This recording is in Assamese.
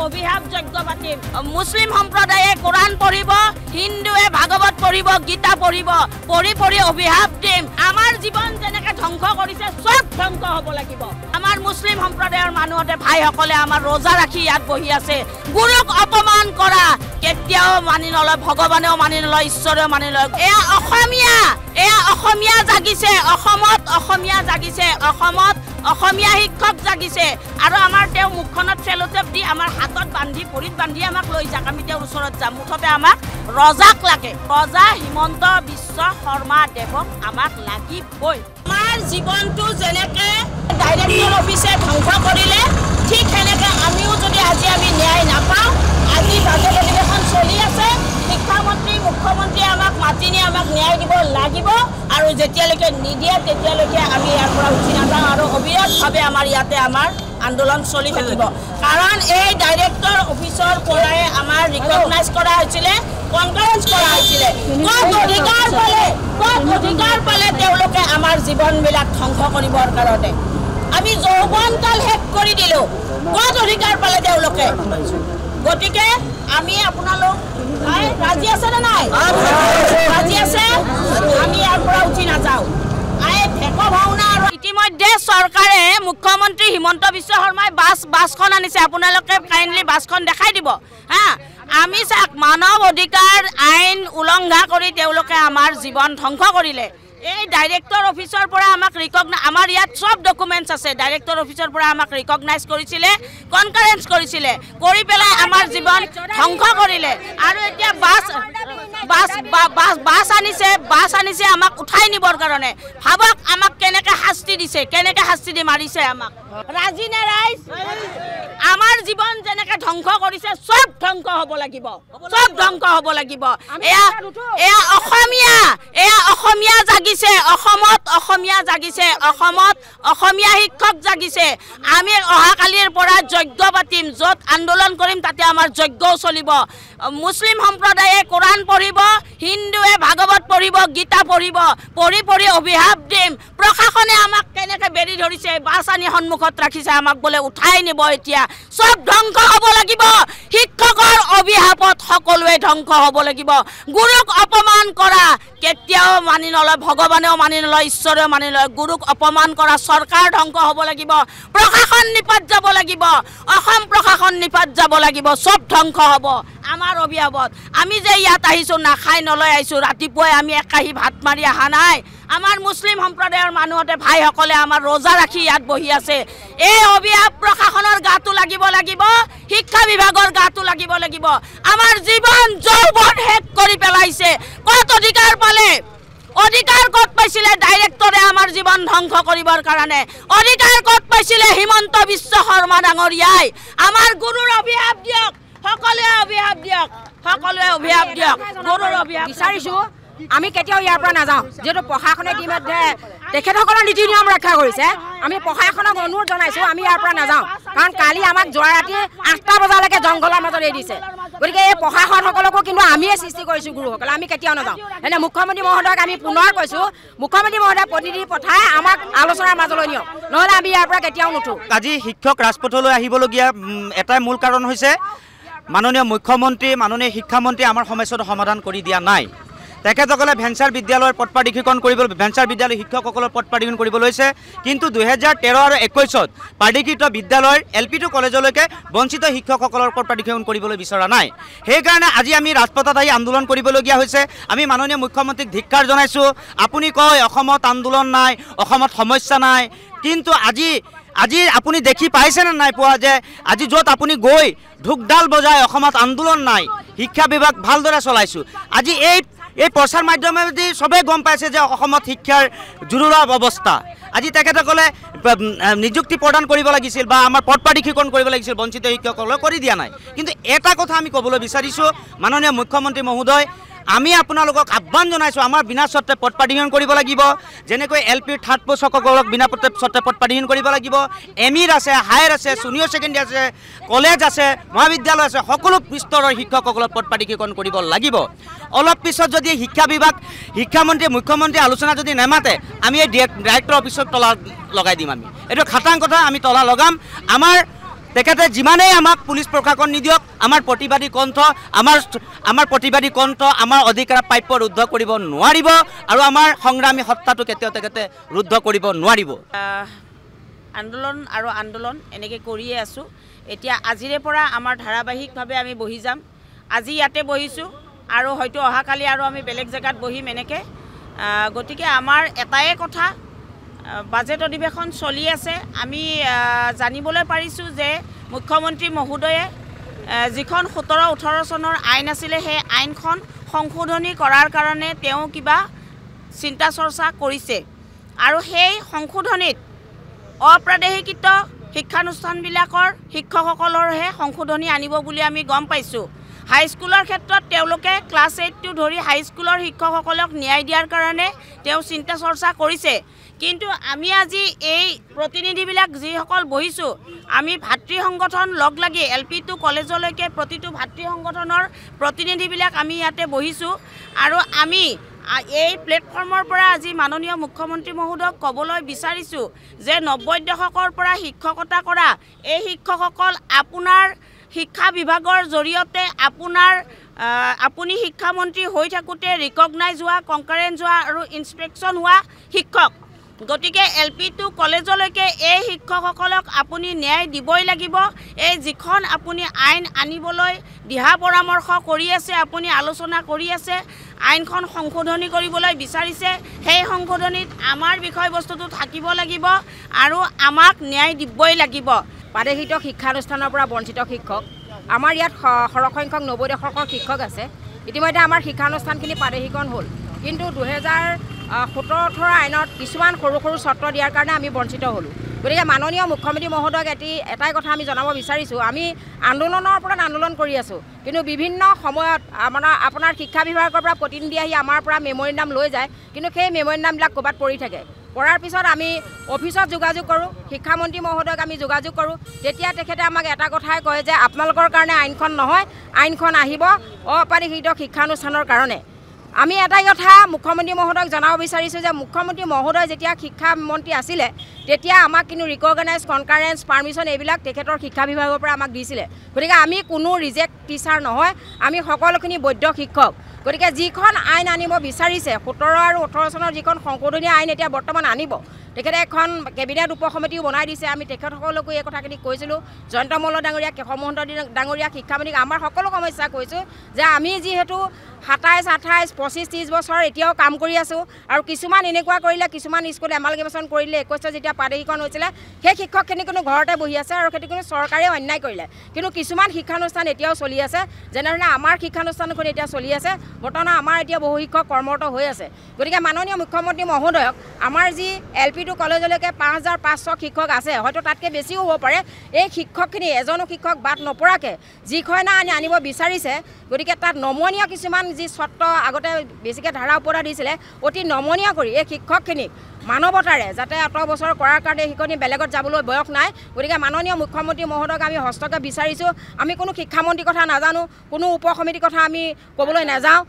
অভিশাপ যজ্ঞ পাতিম মুছলিম সম্প্ৰদায়ে কোৰাণ পঢ়িব হিন্দুৱে ভাগৱত পঢ়িব গীতা পঢ়িব পঢ়ি অভিশাপ দিম আমাৰ জীৱন যেনেকৈ ধ্বংস কৰিছে সব ধ্বংস হ'ব লাগিব আমাৰ মুছলিম সম্প্ৰদায়ৰ মানুহতে ভাইসকলে আমাৰ ৰোজা ৰাখি ইয়াত বহি আছে গুৰুক অপমান কৰা কেতিয়াও মানি নলয় ভগৱানেও মানি নলয় ঈশ্বৰেও মানি নলয় এয়া অসমীয়া জাগিছে অসমত অসমীয়া জাগিছে অসমত অসমীয়া শিক্ষক জাগিছে আৰু আমাৰ তেওঁ মুখখনত চেলোটেপ দি আমাৰ হাতত বান্ধি ভৰিত বান্ধি আমাক লৈ যাক আমি তেওঁৰ ওচৰত যাম মুঠতে আমাক ৰজাক লাগে ৰজা হিমন্ত বিশ্ব শৰ্মা দেৱক আমাক লাগিবই আমাৰ জীৱনটো যেনেকৈ ডাইৰেক্টৰ অফিচে ধ্বংস কৰিলে ঠিক সেনেকৈ আমিও যদি আজি আমি ন্যায় নাপাওঁ আজি বাজেট অধিৱেশন চলি আছে শিক্ষামন্ত্ৰী মুখ্যমন্ত্ৰীয়ে আমাক মাতি নি আমাক ন্যায় দিব লাগিব আৰু যেতিয়ালৈকে নিদিয়ে তেতিয়ালৈকে আমি ইয়াৰ পৰা উঠি নাযাওঁ আৰু অবিৰতভাৱে আমাৰ ইয়াতে আমাৰ আন্দোলন চলি থাকিব কাৰণ এই ডাইৰেক্টৰ অফিচৰ পৰাই আমাৰ ৰিকগনাইজ কৰা হৈছিলে কনফাৰেন্স কৰা হৈছিলে ক'ত অধিকাৰ পালে তেওঁলোকে আমাৰ জীৱনবিলাক ধ্বংস কৰিবৰ কাৰণে আমি যৌৱনকাল শেষ কৰি দিলোঁ ক'ত অধিকাৰ পালে তেওঁলোকে গতিকে আমি আপোনালোক ৰাজি আছে নে নাই ৰাজি আছে আমি ইয়াৰ পৰা উঠি নাযাওঁ ইতিমধ্যে চৰকাৰে মুখ্যমন্ত্ৰী হিমন্ত বিশ্ব শৰ্মাই বাছখন আনিছে আপোনালোকে কাইণ্ডলি বাছখন দেখাই দিব হা আমি চাওক মানৱ অধিকাৰ আইন উলংঘা কৰি তেওঁলোকে আমাৰ জীৱন ধ্বংস কৰিলে এই ডাইৰেক্টৰ অফিচৰ পৰা আমাক আমাৰ ইয়াত সব ডকুমেণ্টছ আছে ডাইৰেক্টৰ অফিচৰ পৰা আমাক ৰিকগনাইজ কৰিছিলে কনফাৰেন্স কৰিছিলে কৰি পেলাই আমাৰ জীৱন ধ্বংস কৰিলে আৰু এতিয়া বাছ আনিছে আমাক উঠাই নিবৰ কাৰণে ভাবক আমাক কেনেকৈ শাস্তি দিছে কেনেকৈ শাস্তি দি মাৰিছে আমাক ৰাজি নে ৰাইজ আমাৰ জীৱন যেনেকৈ ধ্বংস কৰিছে সব ধ্বংস হ'ব লাগিব সব ধ্বংস হ'ব লাগিব এয়া অসমীয়া জাগিছে অসমত অসমীয়া জাগিছে অসমত অসমীয়া শিক্ষক জাগিছে আমি অহাকালিৰ পৰা যজ্ঞ পাতিম য'ত আন্দোলন কৰিম তাতে আমাৰ যজ্ঞও চলিব মুছলিম সম্প্ৰদায়ে কোৰাণ পঢ়িব হিন্দুৱে ভাগৱত পঢ়িব গীতা পঢ়িব পঢ়ি অভিশাপ দিম প্ৰশাসনে আমাক কেনেকৈ বেৰি ধৰিছে বাছ আনি সন্মুখত ৰাখিছে আমাক বোলে উঠাই নিব এতিয়া সব ধ্বংস হ'ব লাগিব শিক্ষকৰ অভিশাপত সকলোৱে ধ্বংস হ'ব লাগিব গুৰুক অপমান কৰা কেতিয়াও মানি নলয় ভগৱানেও মানি নলয় ঈশ্বৰেও মানি নলয় গুৰুক অপমান কৰা চৰকাৰ ধ্বংস হ'ব লাগিব প্ৰশাসন নিপাত যাব লাগিব অসম প্ৰশাসন নিপাত যাব লাগিব সব ধ্বংস হ'ব আমাৰ অভিশাপত আমি যে ইয়াত আহিছোঁ নাখাই নলৈ আহিছোঁ ৰাতিপুৱাই আমি একাহী ভাত মাৰি অহা নাই আমাৰ মুছলিম সম্প্ৰদায়ৰ মানুহতে ভাইসকলে আমাৰ ৰোজা ৰাখি ইয়াত বহি আছে এই অভিশাপ প্ৰশাসনৰ গাটো লাগিব শিক্ষা বিভাগৰ গাটো লাগিব আমাৰ জীৱন যৌৱন শেষ কৰি পেলাইছে ক'ত অধিকাৰ পালে অধিকাৰ ক'ত পাইছিলে ডাইৰেক্টৰে আমাৰ জীৱন ধ্বংস কৰিবৰ কাৰণে অধিকাৰ ক'ত পাইছিলে হিমন্ত বিশ্ব শৰ্মা ডাঙৰীয়াই আমাৰ গুৰুৰ অভিশাপ দিয়ক সকলোৱে অভিশাপ দিয়ক গুৰুৰ অভিশাপ বিচাৰিছোঁ আমি কেতিয়াও ইয়াৰ পৰা নাযাওঁ যেহেতু প্ৰশাসনে ইতিমধ্যে তেখেতসকলৰ নীতি নিয়ম ৰক্ষা কৰিছে আমি প্ৰশাসনক অনুৰোধ জনাইছোঁ আমি ইয়াৰ পৰা নাযাওঁ কাৰণ কালি আমাক যোৱা ৰাতি 8টা বজালৈকে জংঘলৰ মাজত এৰি দিছে গতিকে এই প্ৰশাসনসকলকো কিন্তু আমিয়ে সৃষ্টি কৰিছোঁ গুৰুসকলে আমি কেতিয়াও নাযাওঁ এনে মুখ্যমন্ত্ৰী মহোদয়ক আমি পুনৰ কৈছোঁ মুখ্যমন্ত্ৰী মহোদয় প্ৰতিনিধি পঠাই আমাক আলোচনাৰ মাজলৈ নিয়ক নহ'লে আমি ইয়াৰ পৰা কেতিয়াও নুঠোঁ আজি শিক্ষক ৰাজপথলৈ আহিবলগীয়া এটাই মূল কাৰণ হৈছে মাননীয় মুখ্যমন্ত্ৰী মাননীয় শিক্ষামন্ত্ৰী আমাৰ সমস্যাটো সমাধান কৰি দিয়া নাই তেখেতসকলে ভেঞ্চাৰ বিদ্যালয়ৰ পদ প্ৰাধিকৰণ কৰিবলৈ ভেঞ্চাৰ বিদ্যালয় শিক্ষকসকলৰ পদ প্ৰাধিকৰণ কৰিব লৈছে কিন্তু 2013 আৰু 21ত প্ৰাধিকৃত বিদ্যালয়ৰ LP2 কলেজলৈকে বঞ্চিত শিক্ষকসকলৰ পদ প্ৰাধিকৰণ কৰিবলৈ বিচৰা নাই সেইকাৰণে আজি আমি ৰাজপথত আহি আন্দোলন কৰিবলগীয়া হৈছে আমি মাননীয় মুখ্যমন্ত্ৰীক ধিক্কাৰ জনাইছোঁ আপুনি কয় অসমত আন্দোলন নাই অসমত সমস্যা নাই কিন্তু আজি আপুনি দেখি পাইছেনে নাই পোৱা যে আজি য'ত আপুনি গৈ ঢোকডাল বজাই অসমত আন্দোলন নাই শিক্ষা বিভাগ ভালদৰে চলাইছোঁ আজি এই প্ৰচাৰ মাধ্যমেদি সবে গম পাইছে যে অসমত শিক্ষাৰ জুৰুলা অৱস্থা আজি তেখেতসকলে নিযুক্তি প্ৰদান কৰিব লাগিছিল বা আমাৰ পদ প্ৰাধিকৰণ কৰিব লাগিছিল বঞ্চিত শিক্ষকসকলক কৰি দিয়া নাই কিন্তু এটা কথা আমি ক'বলৈ বিচাৰিছোঁ মাননীয় মুখ্যমন্ত্ৰী মহোদয় আমি আপোনালোকক আহ্বান জনাইছোঁ আমাৰ বিনা চৰ্তে পদ প্ৰাধিকৰণ কৰিব লাগিব যেনেকৈ LP-ৰ থাৰ্ড পোষ্টসকলক বিনা চৰ্তে পদ প্ৰাধিকৰণ কৰিব লাগিব ME-ৰ আছে হায়াৰ আছে জুনিয়ৰ ছেকেণ্ডেৰী আছে কলেজ আছে মহাবিদ্যালয় আছে সকলো স্তৰৰ শিক্ষকসকলক পদ প্ৰাধিকৰণ কৰিব লাগিব অলপ পিছত যদি শিক্ষা বিভাগ শিক্ষামন্ত্ৰী মুখ্যমন্ত্ৰী আলোচনা যদি নেমাতে আমি এই ডাইৰেক্টৰ অফিচত তলা লগাই দিম আমি এইটো খাটাং কথা আমি তলা লগাম আমাৰ তেখেতে যিমানেই আমাক পুলিচ প্ৰশাসন নিদিয়ক আমাৰ প্ৰতিবাদী কণ্ঠ আমাৰ অধিকাৰ প্ৰাপ্য ৰুদ্ধ কৰিব নোৱাৰিব আৰু আমাৰ সংগ্ৰামী সত্তাটো কেতিয়াও তেখেতে ৰুদ্ধ কৰিব নোৱাৰিব। আন্দোলন এনেকৈ কৰিয়ে আছোঁ। এতিয়া আজিৰে পৰা আমাৰ ধাৰাবাহিকভাৱে আমি বহি যাম। আজি ইয়াতে বহিছোঁ আৰু হয়তো অহাকালি আৰু আমি বেলেগ জেগাত বহিম এনেকৈ। গতিকে আমাৰ এটাই কথা, বাজেট অধিৱেশন চলি আছে। আমি জানিবলৈ পাৰিছোঁ যে মুখ্যমন্ত্ৰী মহোদয়ে যিখন 17-18 চনৰ আইন আছিলে সেই আইনখন সংশোধনী কৰাৰ কাৰণে তেওঁ কিবা চিন্তা চৰ্চা কৰিছে আৰু সেই সংশোধনীত অপ্ৰাদেশিকৃত শিক্ষানুষ্ঠানবিলাকৰ শিক্ষকসকলৰহে সংশোধনী আনিব বুলি আমি গম পাইছোঁ। হাইস্কুলৰ ক্ষেত্ৰত তেওঁলোকে ক্লাছ 8 ধৰি হাইস্কুলৰ শিক্ষকসকলক ন্যায় দিয়াৰ কাৰণে তেওঁ চিন্তা চৰ্চা কৰিছে। কিন্তু আমি আজি এই প্ৰতিনিধিবিলাক যিসকল বহিছোঁ, আমি ভাতৃ সংগঠন লগ লাগি LP2 কলেজলৈকে প্ৰতিটো ভাতৃ সংগঠনৰ প্ৰতিনিধিবিলাক আমি ইয়াতে বহিছোঁ আৰু আমি এই প্লেটফৰ্মৰ পৰা আজি মাননীয় মুখ্যমন্ত্ৰী মহোদয়ক ক'বলৈ বিচাৰিছোঁ যে 90 দশকৰ পৰা শিক্ষকতা কৰা এই শিক্ষকসকল আপোনাৰ শিক্ষা বিভাগৰ জৰিয়তে আপুনি শিক্ষামন্ত্ৰী হৈ থাকোঁতে ৰিকগনাইজ হোৱা, কনকাৰেঞ্চ হোৱা আৰু ইনস্পেকশ্যন হোৱা শিক্ষক। গতিকে LP2 কলেজলৈকে এই শিক্ষকসকলক আপুনি ন্যায় দিবই লাগিব। এই যিখন আপুনি আইন আনিবলৈ দিহা পৰামৰ্শ কৰি আছে, আপুনি আলোচনা কৰি আছে, আইনখন সংশোধনী কৰিবলৈ বিচাৰিছে, সেই সংশোধনীত আমাৰ বিষয়বস্তুটো থাকিব লাগিব আৰু আমাক ন্যায় দিবই লাগিব। প্ৰাদেশিক শিক্ষানুষ্ঠানৰ পৰা বঞ্চিত শিক্ষক, আমাৰ ইয়াত সৰহসংখ্যক 90 দশকৰ শিক্ষক আছে। ইতিমধ্যে আমাৰ শিক্ষানুষ্ঠানখিনি প্ৰাদেশিকৰণ হ'ল, কিন্তু 2017-18 আইনত কিছুমান সৰু সৰু চৰ্ত দিয়াৰ কাৰণে আমি বঞ্চিত হ'লোঁ। গতিকে মাননীয় মুখ্যমন্ত্ৰী মহোদয়ক এটাই কথা আমি জনাব বিচাৰিছোঁ, আমি আন্দোলনৰ ওপৰত আন্দোলন কৰি আছোঁ, কিন্তু বিভিন্ন সময়ত আপোনাৰ শিক্ষা বিভাগৰ পৰা প্ৰতিনিধি আহি আমাৰ পৰা মেম'ৰেণ্ডাম লৈ যায়, কিন্তু সেই মেম'ৰেণ্ডামবিলাক ক'ৰবাত পৰি থাকে। পৰাৰ পিছত আমি অফিচত যোগাযোগ কৰোঁ, শিক্ষামন্ত্ৰী মহোদয়ক আমি যোগাযোগ কৰোঁ। তেতিয়া তেখেতে আমাক এটা কথাই কয় যে আপোনালোকৰ কাৰণে আইনখন নহয়, আইনখন আহিব অপ্ৰাদেশিক শিক্ষানুষ্ঠানৰ কাৰণে। আমি এটাই কথা মুখ্যমন্ত্ৰী মহোদয়ক জনাব বিচাৰিছোঁ যে মুখ্যমন্ত্ৰী মহোদয় যেতিয়া শিক্ষামন্ত্ৰী আছিলে তেতিয়া আমাক কিন্তু ৰিকগনাইজ, কনকাৰেঞ্চ, পাৰ্মিশ্যন এইবিলাক তেখেতৰ শিক্ষা বিভাগৰ পৰা আমাক দিছিলে। গতিকে আমি কোনো ৰিজেক্ট টিচাৰ নহয়, আমি সকলোখিনি বৈধ শিক্ষক। গতিকে যিখন আইন আনিব বিচাৰিছে 17 আৰু 18 চনৰ যিখন সংশোধনী আইন এতিয়া বৰ্তমান আনিব, তেখেতে এখন কেবিনেট উপসমিতিও বনাই দিছে। আমি তেখেতসকলকো এই কথাখিনি কৈছিলোঁ, জয়ন্ত মল্ল ডাঙৰীয়া, কেশৱ মহন্ত ডাঙৰীয়া, শিক্ষামন্ত্ৰীক আমাৰ সকলো সমস্যা কৈছোঁ যে আমি যিহেতু 27, 28, 25, 30 বছৰ এতিয়াও কাম কৰি আছোঁ আৰু কিছুমান এনেকুৱা কৰিলে, কিছুমান স্কুল এমালগেমেশ্যন কৰিলে, 21 যেতিয়া প্ৰাদেশিকৰণ হৈছিলে সেই শিক্ষকখিনি কোনো ঘৰতে বহি আছে আৰু সেইটো কোনো চৰকাৰেও অন্যায় কৰিলে। কিন্তু কিছুমান শিক্ষানুষ্ঠান এতিয়াও চলি আছে, যেনেধৰণে আমাৰ শিক্ষানুষ্ঠানখন এতিয়া চলি আছে। বৰ্তমান আমাৰ এতিয়া বহু শিক্ষক কৰ্মৰত হৈ আছে। গতিকে মাননীয় মুখ্যমন্ত্ৰী মহোদয়ক আমাৰ যি LP2 কলেজলৈকে 5500 শিক্ষক আছে, হয়তো তাতকৈ বেছিও হ'ব পাৰে, এই শিক্ষকখিনি এজনো শিক্ষক বাদ নপৰাকৈ যিখন আইন আনিব বিচাৰিছে, গতিকে তাত নমনীয় কিছুমান যি চৰ্ত আগতে বেছিকৈ ধাৰা ওপৰত দিছিলে, অতি নমনীয় কৰি এই শিক্ষকখিনিক মানৱতাৰে যাতে 18 বছৰ কৰাৰ কাৰণে সেইখিনি বেলেগত যাবলৈ বয়স নাই। গতিকে মাননীয় মুখ্যমন্ত্ৰী মহোদয়ক আমি হস্তক্ষেপ বিচাৰিছোঁ। আমি কোনো শিক্ষামন্ত্ৰীৰ কথা নাজানো, কোনো উপসমিতিৰ কথা আমি ক'বলৈ নাযাওঁ।